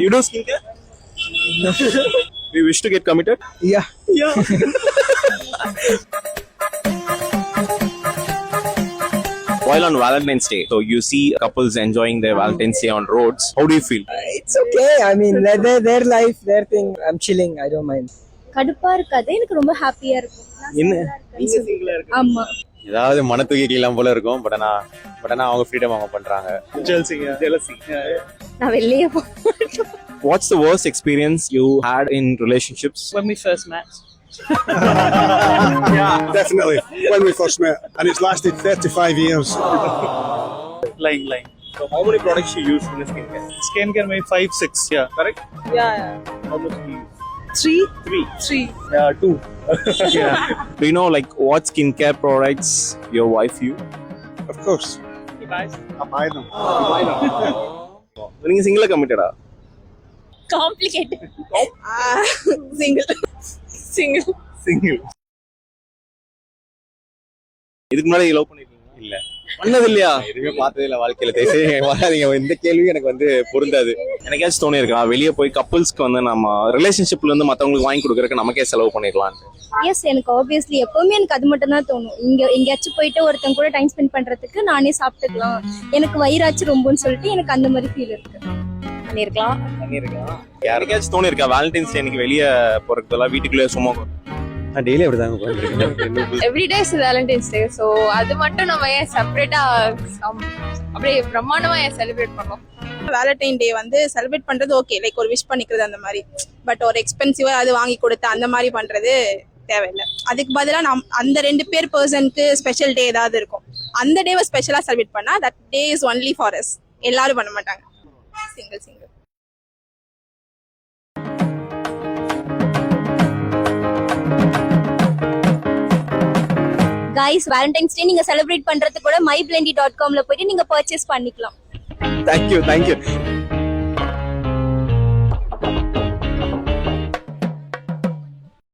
You do skincare? You wish to get committed? Yeah. Yeah. While on Valentine's Day, so you see couples enjoying their Valentine's Day on roads. How do you feel? It's okay. I mean, their life, their thing. I'm chilling. I don't mind. கடுப்பா இருக்காது, எனக்கு ரொம்ப ஹாப்பியா இருக்கும். ஆமா, ஏதாவது மன தூக்கிக்கலாம் போல இருக்கும். பட் ஆனா அவங்க ஃப்ரீடம் அவங்க பண்றாங்க. Jealousy. நான் வெளியே What's the worst experience you had in relationships? When we first met. Definitely, when we first met, and it's lasted 35 years. Lying. So how many products you use in the skincare? Skincare maybe 5-6. Yeah. Correct? Yeah. How much do you use? 3. Yeah, 2. Yeah. Do you know like what skincare products your wife use? Of course, He buys. I buy them. நீங்க சிங்கிளா கமிட்டடா? Complicated. Single. இதுக்கு முன்னாடி love பண்ணிருக்கீங்களா? இல்ல, பண்ணது இல்லையா? எதுவுமே பார்த்ததே இல்ல வாழ்க்கையில. வராதீங்க, இந்த கேள்வி எனக்கு வந்து பொருந்தாது. எனக்காச்சும் தோணி இருக்கா வெளியே போய் கப்புள்ஸ்க்கு வந்து நம்ம ரிலேஷன்ஷிப்ல இருந்து மத்தவங்களுக்கு வாங்கி கொடுக்கறதுக்கு நமக்கே செலவு பண்ணிடலாம்? எஸ், எனக்கு ஆப்வியஸ்லி எப்பவுமே எனக்கு அது மட்டும் தான் தோணும். எங்கேயாச்சும் போயிட்டு ஒருத்தங்க கூட டைம் ஸ்பெண்ட் பண்றதுக்கு நானே சாப்பிட்டுக்கலாம், எனக்கு வயிறாச்சு ரொம்பன்னு சொல்லிட்டு எனக்கு அந்த மாதிரி ஃபீல் இருக்கு. பண்ணிருக்கலாம். யாருக்காச்சும் தோணி இருக்கா வேலண்டைன்ஸ் டே எனக்கு வெளியே போறதுக்கெல்லாம் வீட்டுக்குள்ளே சும்மா நான் டெய்லி அப்படிதான் உட்காந்துருக்கேன். Everyday is Valentine's day. So அது மட்டும் நம்ம ஏன் செப்பரேட்டா அப்படியே பிரம்மாண்டமா ஏன் செலிப்ரேட் பண்ணோம்? வேலண்டைன் டே வந்து செலிப்ரேட் பண்றது ஓகே, லைக் ஒரு விஷ் பண்ணிக்கிறது அந்த மாதிரி. பட் ஒரு எக்ஸ்பென்சிவா அது வாங்கி கொடுத்து அந்த மாதிரி பண்றது தேவையில்லை. அதுக்கு பதிலாக அந்த 2 பேர் பர்சனுக்கு ஸ்பெஷல் டே ஏதாவது இருக்கும், அந்த டேவை ஸ்பெஷலா செலிப்ரேட் பண்ணா that day is only for us. எல்லாரும் பண்ண மாட்டாங்க. சிங்கிள் கைஸ், வேலண்டைன்ஸ் டே நீங்க செலிப்ரேட் பண்றதுக்கு கூட myblendy.com போயிட்டு நீங்க பர்ச்சேஸ் பண்ணிக்கலாம். தேங்க்யூ.